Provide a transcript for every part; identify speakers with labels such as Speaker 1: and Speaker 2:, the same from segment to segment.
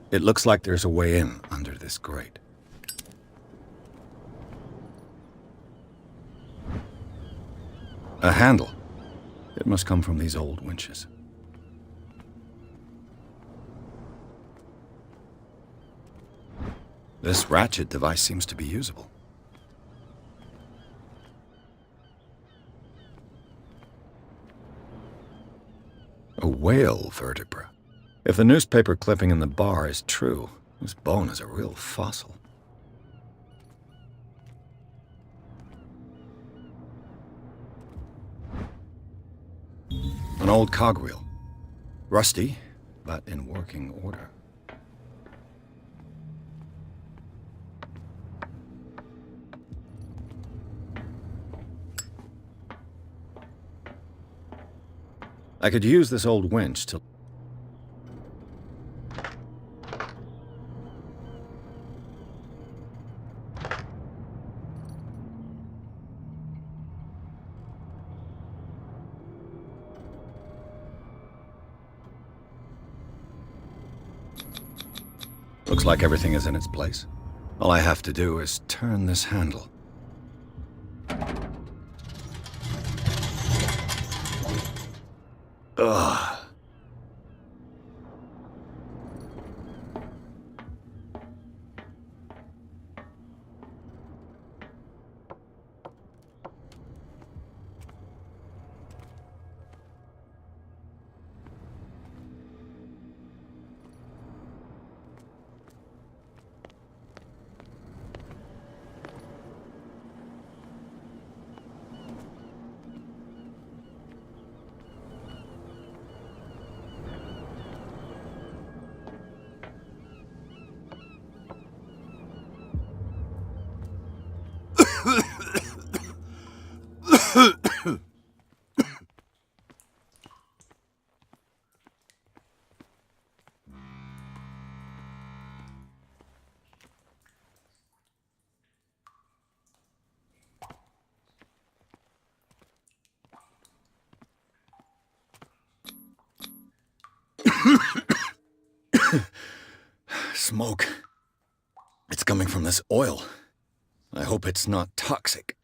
Speaker 1: It looks like there's a way in under this grate. A handle. It must come from these old winches. This ratchet device seems to be usable. A whale vertebra. If the newspaper clipping in the bar is true, this bone is a real fossil. An old cogwheel. Rusty, but in working order. I could use this old winch to... Looks like everything is in its place. All I have to do is turn this handle. Ugh. Smoke. It's coming from this oil. I hope it's not toxic.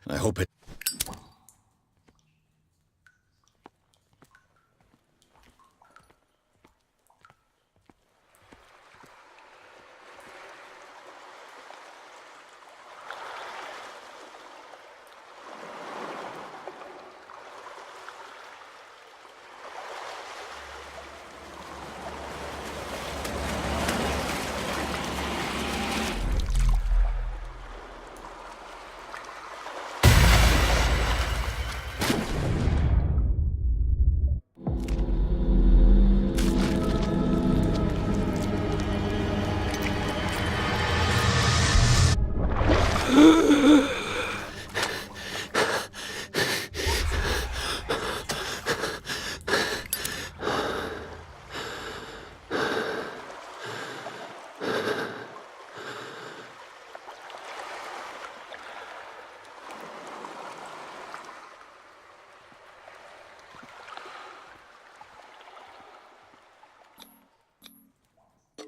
Speaker 1: I hope it...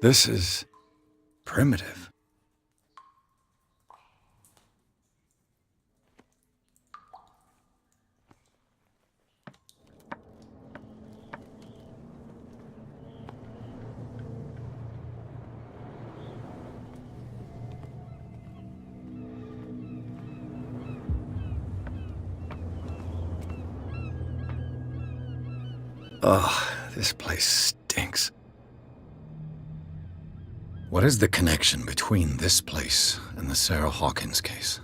Speaker 1: This is primitive. Ugh, this place stinks. What is the connection between this place and the Sarah Hawkins case?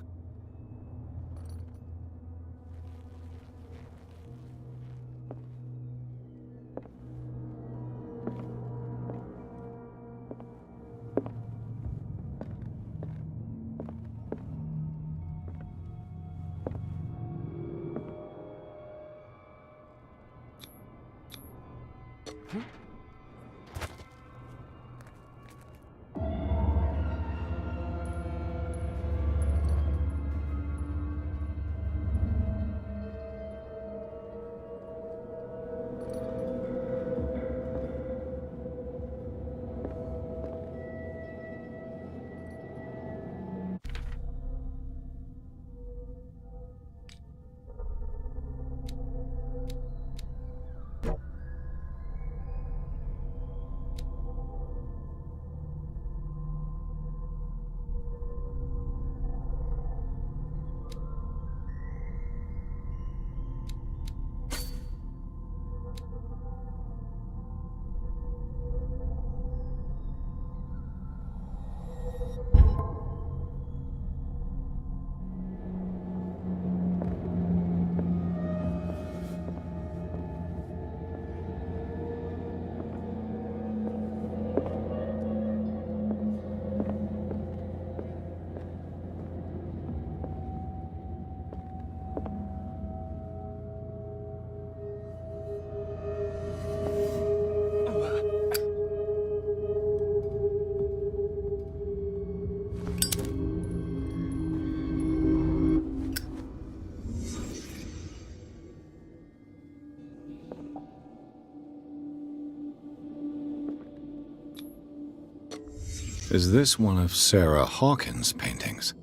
Speaker 1: Is this one of Sarah Hawkins' paintings?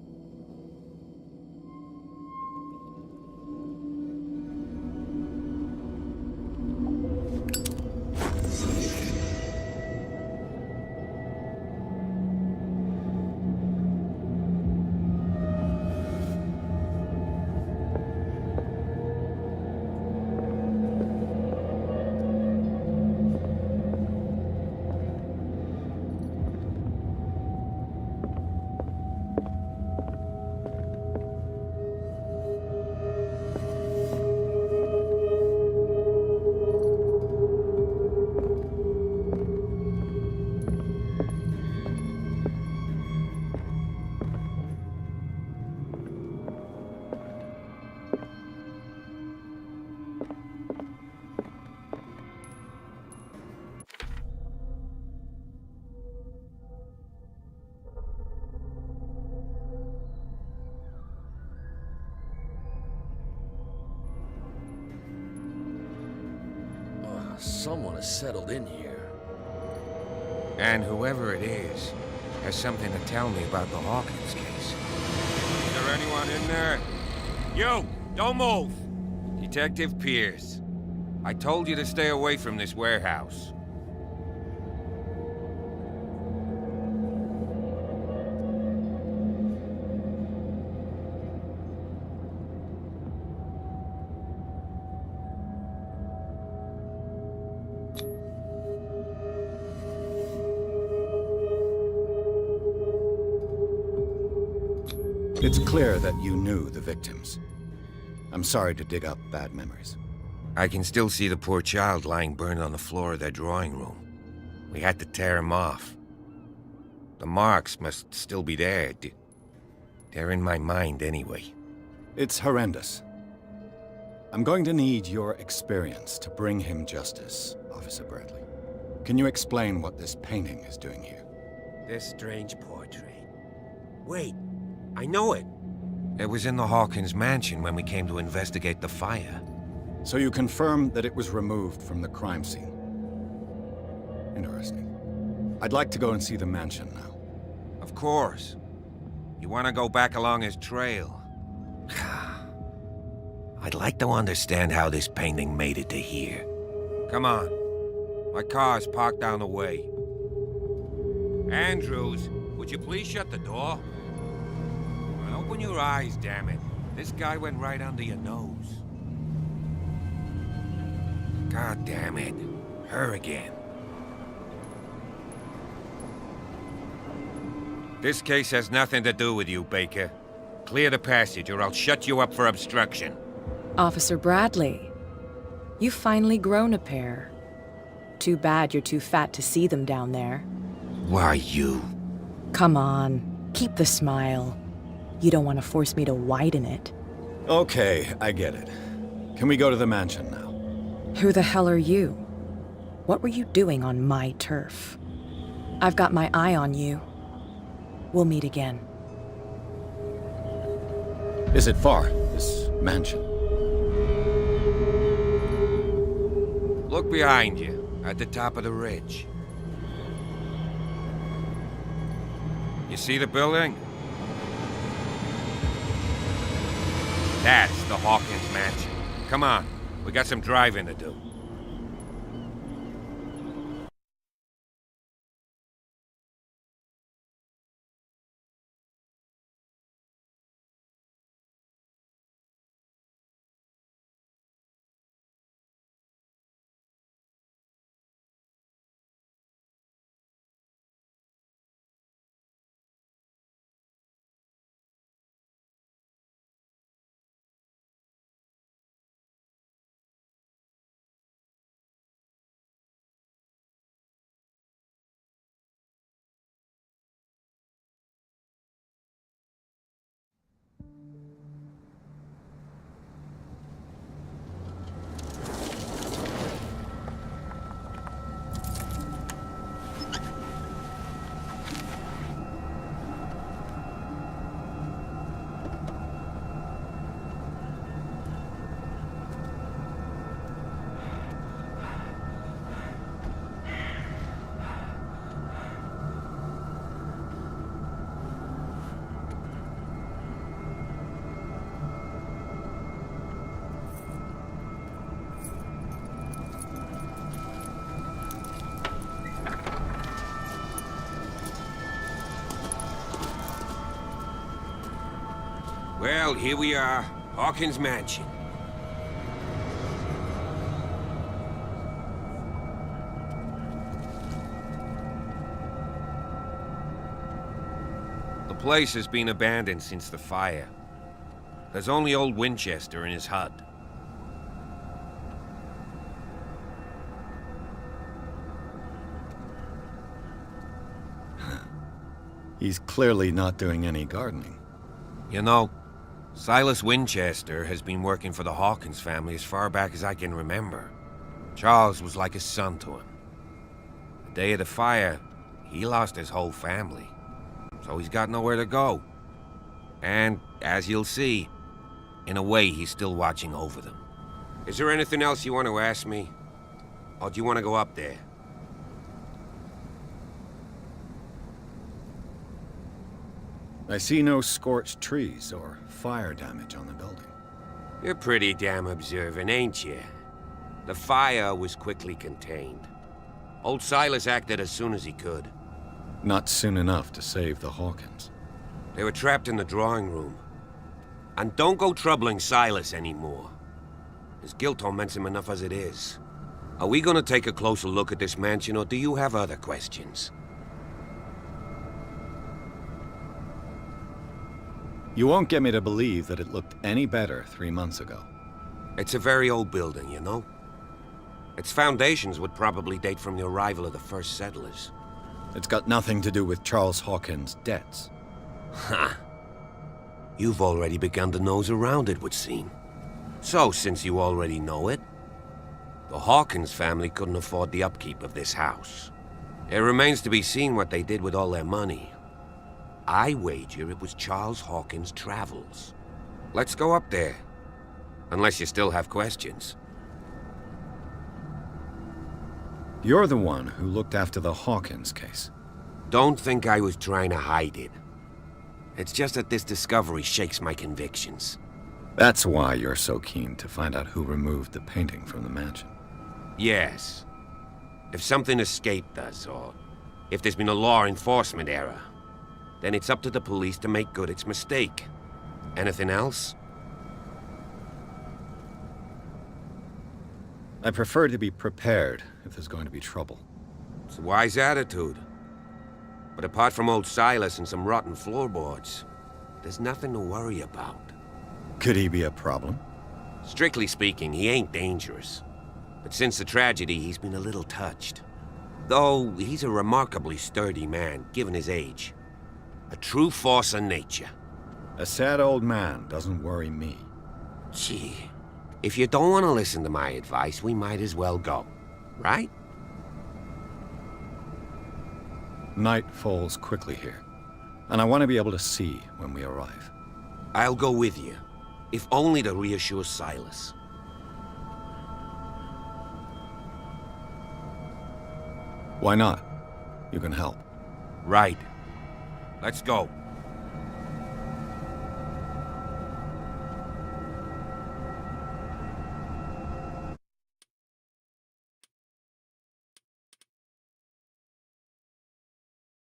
Speaker 2: Someone has settled in here.
Speaker 3: And whoever it is has something to tell me about the Hawkins case. Is there anyone in there? You! Don't move! Detective Pierce. I told you to stay away from this warehouse.
Speaker 1: It's clear that you knew the victims. I'm sorry to dig up bad memories.
Speaker 3: I can still see the poor child lying burned on the floor of their drawing room. We had to tear him off. The marks must still be there. They're in my mind anyway.
Speaker 1: It's horrendous. I'm going to need your experience to bring him justice, Officer Bradley. Can you explain what this painting is doing here?
Speaker 3: This strange portrait. Wait, I know it. It was in the Hawkins mansion when we came to investigate the fire.
Speaker 1: So you confirm that it was removed from the crime scene. Interesting. I'd like to go and see the mansion now.
Speaker 3: Of course. You want to go back along his trail? I'd like to understand how this painting made it to here. Come on. My car's parked down the way. Andrews, would you please shut the door? And open your eyes, damn it. This guy went right under your nose. God damn it. Her again. This case has nothing to do with you, Baker. Clear the passage or I'll shut you up for obstruction.
Speaker 4: Officer Bradley, you've finally grown a pair. Too bad you're too fat to see them down there.
Speaker 3: Why you?
Speaker 4: Come on, keep the smile. You don't want to force me to widen it.
Speaker 1: Okay, I get it. Can we go to the mansion now?
Speaker 4: Who the hell are you? What were you doing on my turf? I've got my eye on you. We'll meet again.
Speaker 1: Is it far, this mansion?
Speaker 3: Look behind you, at the top of the ridge. You see the building? That's the Hawkins mansion. Come on, we got some driving to do. Well, here we are. Hawkins Mansion. The place has been abandoned since the fire. There's only old Winchester in his hut.
Speaker 1: He's clearly not doing any gardening.
Speaker 3: You know, Silas Winchester has been working for the Hawkins family as far back as I can remember. Charles was like a son to him. The day of the fire, he lost his whole family. So he's got nowhere to go. And, as you'll see, in a way he's still watching over them. Is there anything else you want to ask me? Or do you want to go up there?
Speaker 1: I see no scorched trees or fire damage on the building.
Speaker 3: You're pretty damn observant, ain't you? The fire was quickly contained. Old Silas acted as soon as he could.
Speaker 1: Not soon enough to save the Hawkins.
Speaker 3: They were trapped in the drawing room. And don't go troubling Silas anymore. His guilt torments him enough as it is. Are we gonna take a closer look at this mansion, or do you have other questions?
Speaker 1: You won't get me to believe that it looked any better 3 months ago.
Speaker 3: It's a very old building, you know? Its foundations would probably date from the arrival of the first settlers.
Speaker 1: It's got nothing to do with Charles Hawkins' debts.
Speaker 3: Ha! You've already begun to nose around, it would seem. So, since you already know it, the Hawkins family couldn't afford the upkeep of this house. It remains to be seen what they did with all their money. I wager it was Charles Hawkins' travels. Let's go up there. Unless you still have questions.
Speaker 1: You're the one who looked after the Hawkins case.
Speaker 3: Don't think I was trying to hide it. It's just that this discovery shakes my convictions.
Speaker 1: That's why you're so keen to find out who removed the painting from the mansion.
Speaker 3: Yes. If something escaped us, or if there's been a law enforcement error, then it's up to the police to make good its mistake. Anything else?
Speaker 1: I prefer to be prepared if there's going to be trouble.
Speaker 3: It's a wise attitude. But apart from old Silas and some rotten floorboards, there's nothing to worry about.
Speaker 1: Could he be a problem?
Speaker 3: Strictly speaking, he ain't dangerous. But since the tragedy, he's been a little touched. Though, he's a remarkably sturdy man, given his age. A true force of nature.
Speaker 1: A sad old man doesn't worry me.
Speaker 3: Gee, if you don't want to listen to my advice, we might as well go. Right?
Speaker 1: Night falls quickly here, and I want to be able to see when we arrive.
Speaker 3: I'll go with you, if only to reassure Silas.
Speaker 1: Why not? You can help.
Speaker 3: Right. Let's go.